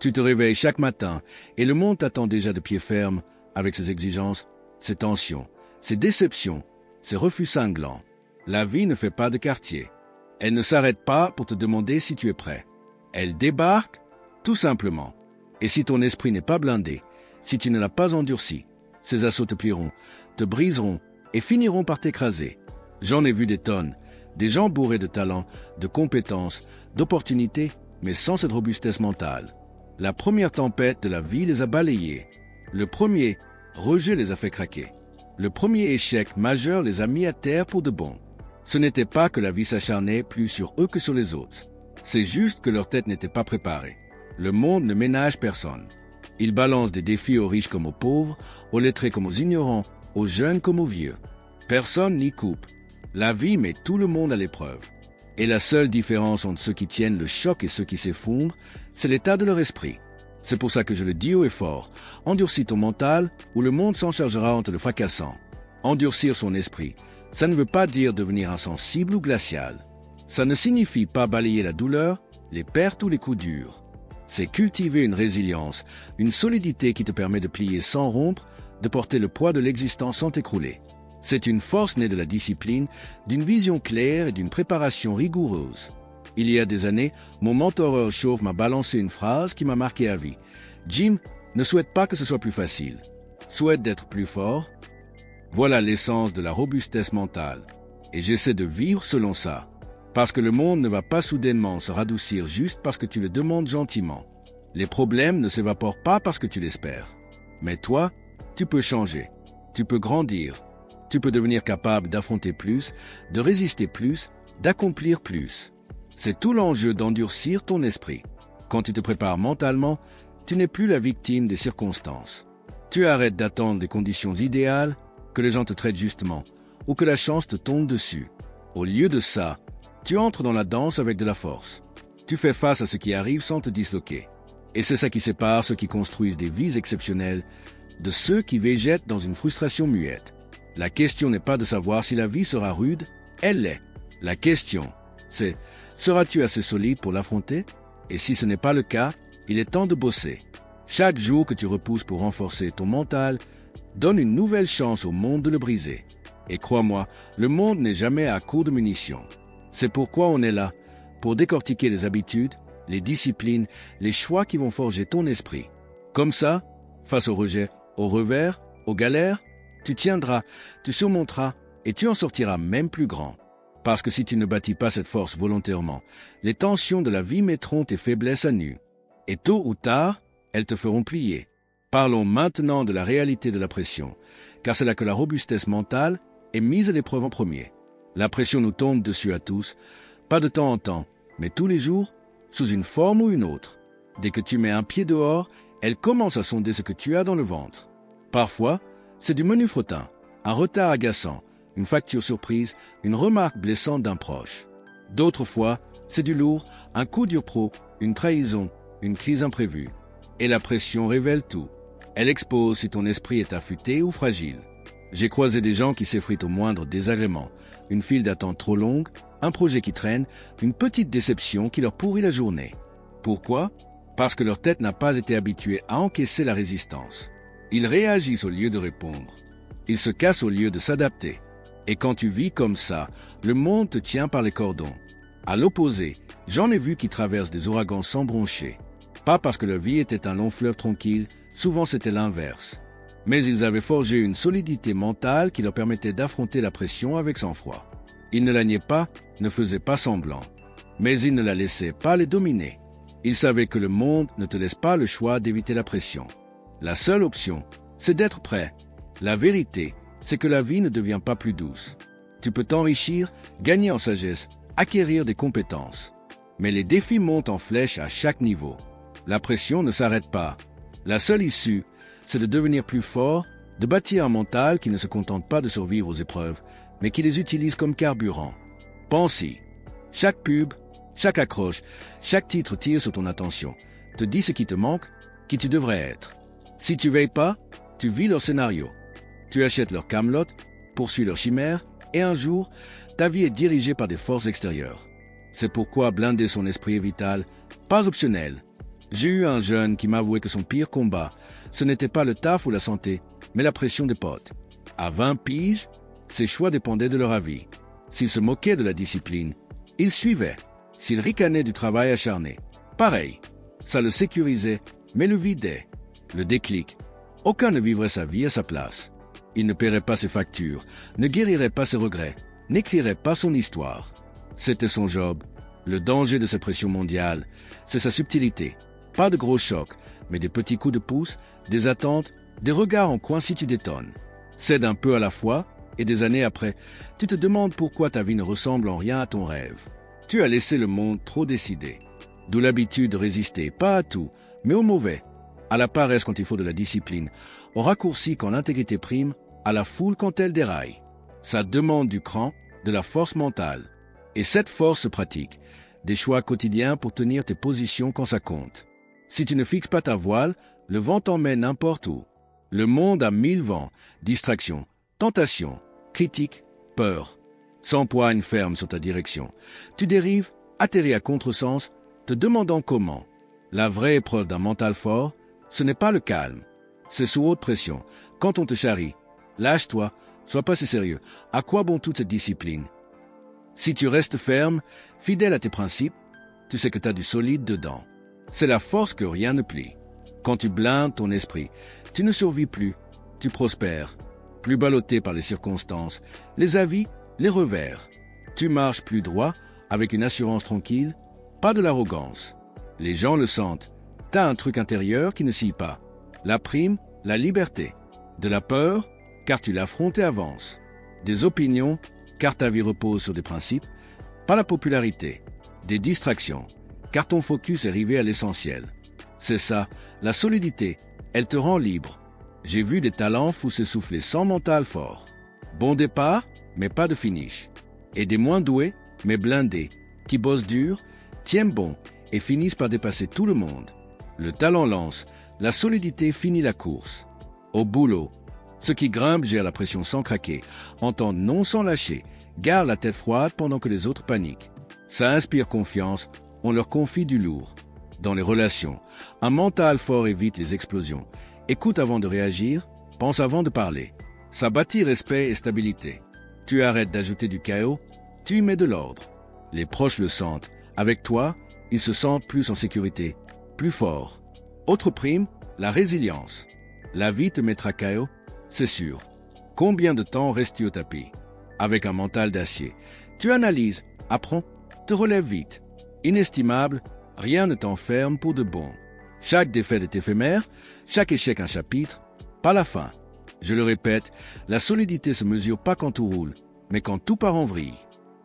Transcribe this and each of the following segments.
Tu te réveilles chaque matin et le monde t'attend déjà de pied ferme avec ses exigences, ses tensions, ses déceptions, ses refus cinglants. La vie ne fait pas de quartier. Elle ne s'arrête pas pour te demander si tu es prêt. Elle débarque, tout simplement. Et si ton esprit n'est pas blindé, si tu ne l'as pas endurci, ces assauts te plieront, te briseront et finiront par t'écraser. J'en ai vu des tonnes, des gens bourrés de talent, de compétences, d'opportunités, mais sans cette robustesse mentale. La première tempête de la vie les a balayés. Le premier rejet les a fait craquer. Le premier échec majeur les a mis à terre pour de bon. Ce n'était pas que la vie s'acharnait plus sur eux que sur les autres. C'est juste que leur tête n'était pas préparée. Le monde ne ménage personne. Il balance des défis aux riches comme aux pauvres, aux lettrés comme aux ignorants, aux jeunes comme aux vieux. Personne n'y coupe. La vie met tout le monde à l'épreuve. Et la seule différence entre ceux qui tiennent le choc et ceux qui s'effondrent, c'est l'état de leur esprit. C'est pour ça que je le dis haut et fort. Endurcis ton mental, ou le monde s'en chargera en te le fracassant. Endurcir son esprit, ça ne veut pas dire devenir insensible ou glacial. Ça ne signifie pas balayer la douleur, les pertes ou les coups durs. C'est cultiver une résilience, une solidité qui te permet de plier sans rompre, de porter le poids de l'existence sans t'écrouler. C'est une force née de la discipline, d'une vision claire et d'une préparation rigoureuse. Il y a des années, mon mentoreur chauve m'a balancé une phrase qui m'a marqué à vie. Jim, ne souhaite pas que ce soit plus facile. Souhaite d'être plus fort. Voilà l'essence de la robustesse mentale. Et j'essaie de vivre selon ça. Parce que le monde ne va pas soudainement se radoucir juste parce que tu le demandes gentiment. Les problèmes ne s'évaporent pas parce que tu l'espères. Mais toi, tu peux changer. Tu peux grandir. Tu peux devenir capable d'affronter plus, de résister plus, d'accomplir plus. C'est tout l'enjeu d'endurcir ton esprit. Quand tu te prépares mentalement, tu n'es plus la victime des circonstances. Tu arrêtes d'attendre des conditions idéales, que les gens te traitent justement, ou que la chance te tombe dessus. Au lieu de ça, tu entres dans la danse avec de la force. Tu fais face à ce qui arrive sans te disloquer. Et c'est ça qui sépare ceux qui construisent des vies exceptionnelles de ceux qui végètent dans une frustration muette. La question n'est pas de savoir si la vie sera rude, elle l'est. La question, c'est: seras-tu assez solide pour l'affronter? Et si ce n'est pas le cas, il est temps de bosser. Chaque jour que tu repousses pour renforcer ton mental, donne une nouvelle chance au monde de le briser. Et crois-moi, le monde n'est jamais à court de munitions. C'est pourquoi on est là, pour décortiquer les habitudes, les disciplines, les choix qui vont forger ton esprit. Comme ça, face au rejet, au revers, aux galères, tu tiendras, tu surmonteras et tu en sortiras même plus grand. Parce que si tu ne bâtis pas cette force volontairement, les tensions de la vie mettront tes faiblesses à nu. Et tôt ou tard, elles te feront plier. Parlons maintenant de la réalité de la pression, car c'est là que la robustesse mentale est mise à l'épreuve en premier. La pression nous tombe dessus à tous, pas de temps en temps, mais tous les jours, sous une forme ou une autre. Dès que tu mets un pied dehors, elle commence à sonder ce que tu as dans le ventre. Parfois, c'est du menu fretin, un retard agaçant, une facture surprise, une remarque blessante d'un proche. D'autres fois, c'est du lourd, un coup dur pro, une trahison, une crise imprévue. Et la pression révèle tout. Elle expose si ton esprit est affûté ou fragile. J'ai croisé des gens qui s'effritent au moindre désagrément, une file d'attente trop longue, un projet qui traîne, une petite déception qui leur pourrit la journée. Pourquoi? Parce que leur tête n'a pas été habituée à encaisser la résistance. Ils réagissent au lieu de répondre. Ils se cassent au lieu de s'adapter. Et quand tu vis comme ça, le monde te tient par les cordons. À l'opposé, j'en ai vu qui traversent des ouragans sans broncher. Pas parce que leur vie était un long fleuve tranquille, souvent c'était l'inverse. Mais ils avaient forgé une solidité mentale qui leur permettait d'affronter la pression avec sang-froid. Ils ne la niaient pas, ne faisaient pas semblant. Mais ils ne la laissaient pas les dominer. Ils savaient que le monde ne te laisse pas le choix d'éviter la pression. La seule option, c'est d'être prêt. La vérité, c'est que la vie ne devient pas plus douce. Tu peux t'enrichir, gagner en sagesse, acquérir des compétences. Mais les défis montent en flèche à chaque niveau. La pression ne s'arrête pas. La seule issue, c'est de devenir plus fort, de bâtir un mental qui ne se contente pas de survivre aux épreuves, mais qui les utilise comme carburant. Pense-y. Chaque pub, chaque accroche, chaque titre tire sur ton attention, te dit ce qui te manque, qui tu devrais être. Si tu veilles pas, tu vis leur scénario. Tu achètes leur camelote, poursuis leur chimère, et un jour, ta vie est dirigée par des forces extérieures. C'est pourquoi blinder son esprit est vital, pas optionnel. J'ai eu un jeune qui m'a avoué que son pire combat, ce n'était pas le taf ou la santé, mais la pression des potes. À 20 piges, ses choix dépendaient de leur avis. S'il se moquait de la discipline, il suivait. S'il ricanait du travail acharné, pareil. Ça le sécurisait, mais le vidait. Le déclic. Aucun ne vivrait sa vie à sa place. Il ne paierait pas ses factures, ne guérirait pas ses regrets, n'écrirait pas son histoire. C'était son job. Le danger de cette pression mondiale, c'est sa subtilité. Pas de gros chocs, mais des petits coups de pouce, des attentes, des regards en coin si tu détonnes. Cède un peu à la fois, et des années après, tu te demandes pourquoi ta vie ne ressemble en rien à ton rêve. Tu as laissé le monde trop décider. D'où l'habitude de résister, pas à tout, mais au mauvais. À la paresse quand il faut de la discipline, au raccourci quand l'intégrité prime, à la foule quand elle déraille. Ça demande du cran, de la force mentale. Et cette force se pratique. Des choix quotidiens pour tenir tes positions quand ça compte. Si tu ne fixes pas ta voile, le vent t'emmène n'importe où. Le monde a 1000 vents, distractions, tentations, critiques, peurs. Sans poigne ferme sur ta direction. Tu dérives, atterris à contresens, te demandant comment. La vraie épreuve d'un mental fort, ce n'est pas le calme. C'est sous haute pression. Quand on te charrie, lâche-toi, sois pas si sérieux. À quoi bon toute cette discipline? Si tu restes ferme, fidèle à tes principes, tu sais que tu as du solide dedans. C'est la force que rien ne plie. Quand tu blindes ton esprit, tu ne survis plus, tu prospères. Plus ballotté par les circonstances, les avis, les revers. Tu marches plus droit, avec une assurance tranquille, pas de l'arrogance. Les gens le sentent. T'as un truc intérieur qui ne scie pas. La prime, la liberté. De la peur, car tu l'affrontes et avances. Des opinions, car ta vie repose sur des principes. Pas la popularité. Des distractions, car ton focus est rivé à l'essentiel. C'est ça, la solidité, elle te rend libre. J'ai vu des talents fous s'essouffler sans mental fort. Bon départ, mais pas de finish. Et des moins doués, mais blindés, qui bossent dur, tiennent bon et finissent par dépasser tout le monde. Le talent lance, la solidité finit la course. Au boulot, ceux qui grimpent gèrent la pression sans craquer, entendent non sans lâcher, gardent la tête froide pendant que les autres paniquent. Ça inspire confiance, on leur confie du lourd. Dans les relations, un mental fort évite les explosions. Écoute avant de réagir, pense avant de parler. Ça bâtit respect et stabilité. Tu arrêtes d'ajouter du chaos, tu y mets de l'ordre. Les proches le sentent. Avec toi, ils se sentent plus en sécurité, plus forts. Autre prime, la résilience. La vie te mettra KO, c'est sûr. Combien de temps restes-tu au tapis? Avec un mental d'acier. Tu analyses, apprends, te relèves vite. Inestimable, rien ne t'enferme pour de bon. Chaque défaite est éphémère, chaque échec un chapitre, pas la fin. Je le répète, la solidité se mesure pas quand tout roule, mais quand tout part en vrille.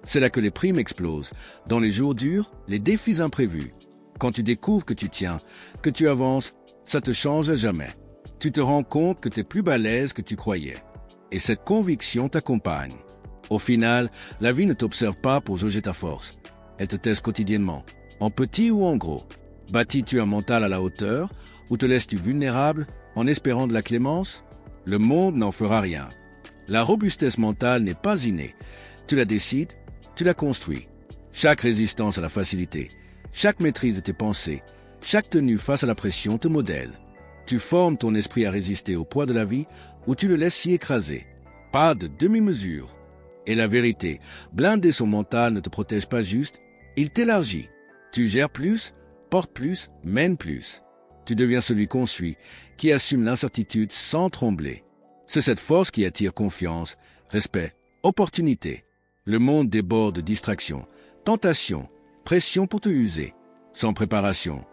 C'est là que les primes explosent, dans les jours durs, les défis imprévus. Quand tu découvres que tu tiens, que tu avances, ça te change à jamais. Tu te rends compte que tu es plus balèze que tu croyais. Et cette conviction t'accompagne. Au final, la vie ne t'observe pas pour jauger ta force. Elle te teste quotidiennement, en petit ou en gros. Bâtis-tu un mental à la hauteur, ou te laisses-tu vulnérable en espérant de la clémence? Le monde n'en fera rien. La robustesse mentale n'est pas innée. Tu la décides, tu la construis. Chaque résistance à la facilité, chaque maîtrise de tes pensées, chaque tenue face à la pression te modèle. Tu formes ton esprit à résister au poids de la vie ou tu le laisses s'y écraser. Pas de demi-mesure. Et la vérité, blinder son mental ne te protège pas juste, il t'élargit. Tu gères plus, portes plus, mènes plus. Tu deviens celui qu'on suit, qui assume l'incertitude sans trembler. C'est cette force qui attire confiance, respect, opportunité. Le monde déborde de distractions, tentations, pression pour te user. Sans préparation,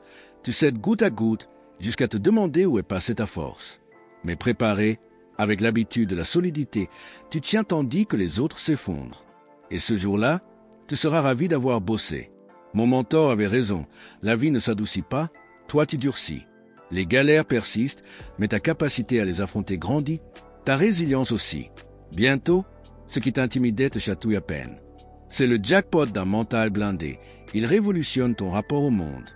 tu cèdes goutte à goutte jusqu'à te demander où est passée ta force. Mais préparé, avec l'habitude de la solidité, tu tiens tandis que les autres s'effondrent. Et ce jour-là, tu seras ravi d'avoir bossé. Mon mentor avait raison, la vie ne s'adoucit pas, toi tu durcis. Les galères persistent, mais ta capacité à les affronter grandit, ta résilience aussi. Bientôt, ce qui t'intimidait te chatouille à peine. C'est le jackpot d'un mental blindé. Il révolutionne ton rapport au monde.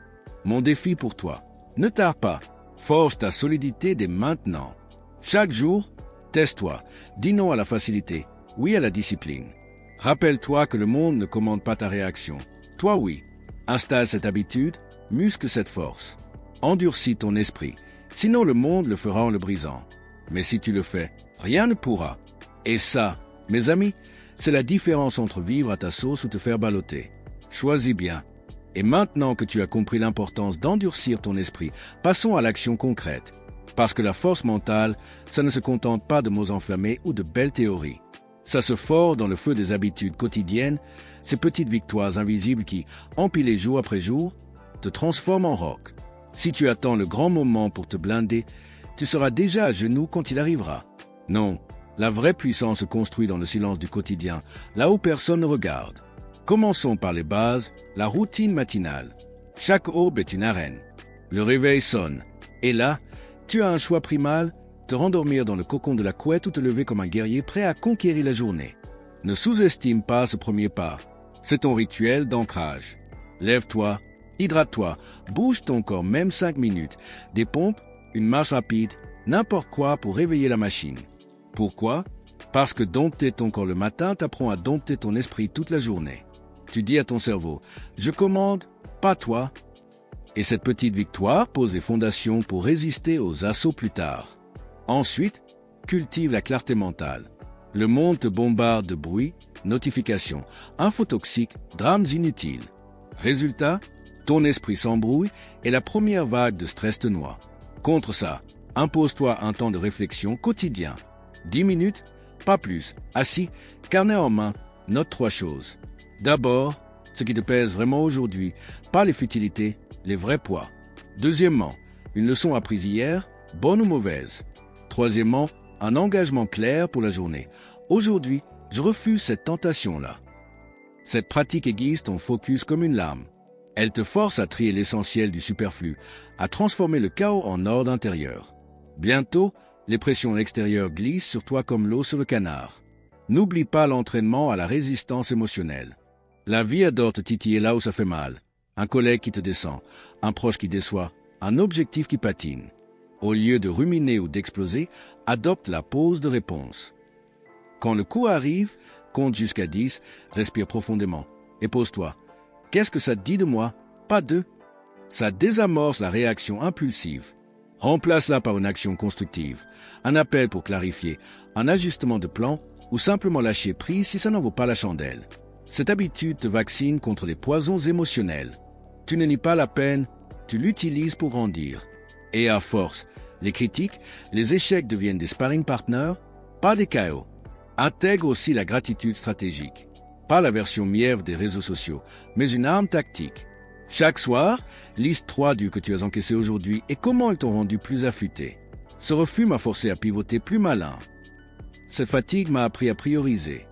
Mon défi pour toi, ne tarde pas. Forge ta solidité dès maintenant. Chaque jour, teste-toi. Dis non à la facilité, oui à la discipline. Rappelle-toi que le monde ne commande pas ta réaction. Toi, oui. Installe cette habitude, muscle cette force. Endurcis ton esprit, sinon le monde le fera en le brisant. Mais si tu le fais, rien ne pourra. Et ça, mes amis, c'est la différence entre vivre à ta sauce ou te faire balloter. Choisis bien. Et maintenant que tu as compris l'importance d'endurcir ton esprit, passons à l'action concrète. Parce que la force mentale, ça ne se contente pas de mots enflammés ou de belles théories. Ça se ford dans le feu des habitudes quotidiennes, ces petites victoires invisibles qui, empilées jour après jour, te transforment en roc. Si tu attends le grand moment pour te blinder, tu seras déjà à genoux quand il arrivera. Non, la vraie puissance se construit dans le silence du quotidien, là où personne ne regarde. Commençons par les bases, la routine matinale. Chaque aube est une arène. Le réveil sonne. Et là, tu as un choix primal, te rendormir dans le cocon de la couette ou te lever comme un guerrier prêt à conquérir la journée. Ne sous-estime pas ce premier pas. C'est ton rituel d'ancrage. Lève-toi, hydrate-toi, bouge ton corps même 5 minutes. Des pompes, une marche rapide, n'importe quoi pour réveiller la machine. Pourquoi? Parce que dompter ton corps le matin t'apprend à dompter ton esprit toute la journée. Tu dis à ton cerveau, je commande, pas toi. Et cette petite victoire pose les fondations pour résister aux assauts plus tard. Ensuite, cultive la clarté mentale. Le monde te bombarde de bruit, notifications, infos toxiques, drames inutiles. Résultat, ton esprit s'embrouille et la première vague de stress te noie. Contre ça, impose-toi un temps de réflexion quotidien. 10 minutes, pas plus, assis, carnet en main, note 3 choses. D'abord, ce qui te pèse vraiment aujourd'hui, pas les futilités, les vrais poids. Deuxièmement, une leçon apprise hier, bonne ou mauvaise. Troisièmement, un engagement clair pour la journée. Aujourd'hui, je refuse cette tentation-là. Cette pratique aiguise ton focus comme une lame. Elle te force à trier l'essentiel du superflu, à transformer le chaos en ordre intérieur. Bientôt, les pressions extérieures glissent sur toi comme l'eau sur le canard. N'oublie pas l'entraînement à la résistance émotionnelle. La vie adore te titiller là où ça fait mal. Un collègue qui te descend, un proche qui déçoit, un objectif qui patine. Au lieu de ruminer ou d'exploser, adopte la pause de réponse. Quand le coup arrive, compte jusqu'à 10, respire profondément et pose-toi. Qu'est-ce que ça te dit de moi? Pas d'eux. Ça désamorce la réaction impulsive. Remplace-la par une action constructive, un appel pour clarifier, un ajustement de plan ou simplement lâcher prise si ça n'en vaut pas la chandelle. Cette habitude te vaccine contre les poisons émotionnels. Tu ne nies pas la peine, tu l'utilises pour grandir. Et à force, les critiques, les échecs deviennent des sparring partners, pas des chaos. Intègre aussi la gratitude stratégique. Pas la version mièvre des réseaux sociaux, mais une arme tactique. Chaque soir, liste 3 durs que tu as encaissés aujourd'hui et comment ils t'ont rendu plus affûté. Ce refus m'a forcé à pivoter plus malin. Cette fatigue m'a appris à prioriser.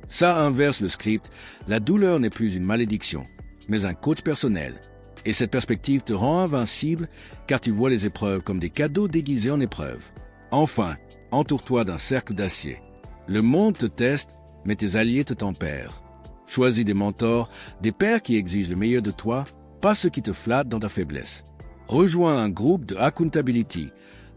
Ça inverse le script, la douleur n'est plus une malédiction, mais un coach personnel. Et cette perspective te rend invincible car tu vois les épreuves comme des cadeaux déguisés en épreuves. Enfin, entoure-toi d'un cercle d'acier. Le monde te teste, mais tes alliés te tempèrent. Choisis des mentors, des pairs qui exigent le meilleur de toi, pas ceux qui te flattent dans ta faiblesse. Rejoins un groupe de accountability.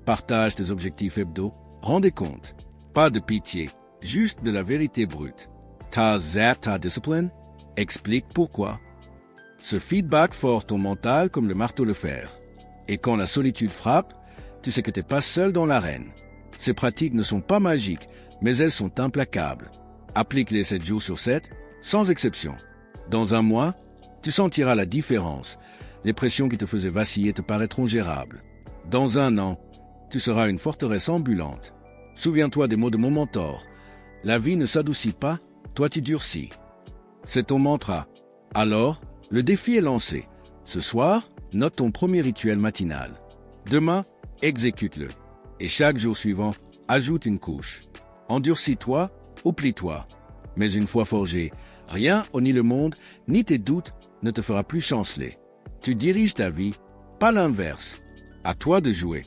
Partage tes objectifs hebdo, rends des comptes. Pas de pitié, juste de la vérité brute. T'as zappé ta discipline? Explique pourquoi. Ce feedback force ton mental comme le marteau le fer. Et quand la solitude frappe, tu sais que t'es pas seul dans l'arène. Ces pratiques ne sont pas magiques, mais elles sont implacables. Applique-les 7 jours sur 7, sans exception. Dans un mois, tu sentiras la différence. Les pressions qui te faisaient vaciller te paraîtront gérables. Dans un an, tu seras une forteresse ambulante. Souviens-toi des mots de mon mentor. La vie ne s'adoucit pas, toi tu durcis. C'est ton mantra. Alors, le défi est lancé. Ce soir, note ton premier rituel matinal. Demain, exécute-le. Et chaque jour suivant, ajoute une couche. Endurcis-toi ou plie-toi. Mais une fois forgé, rien, ni le monde, ni tes doutes ne te fera plus chanceler. Tu diriges ta vie, pas l'inverse. À toi de jouer.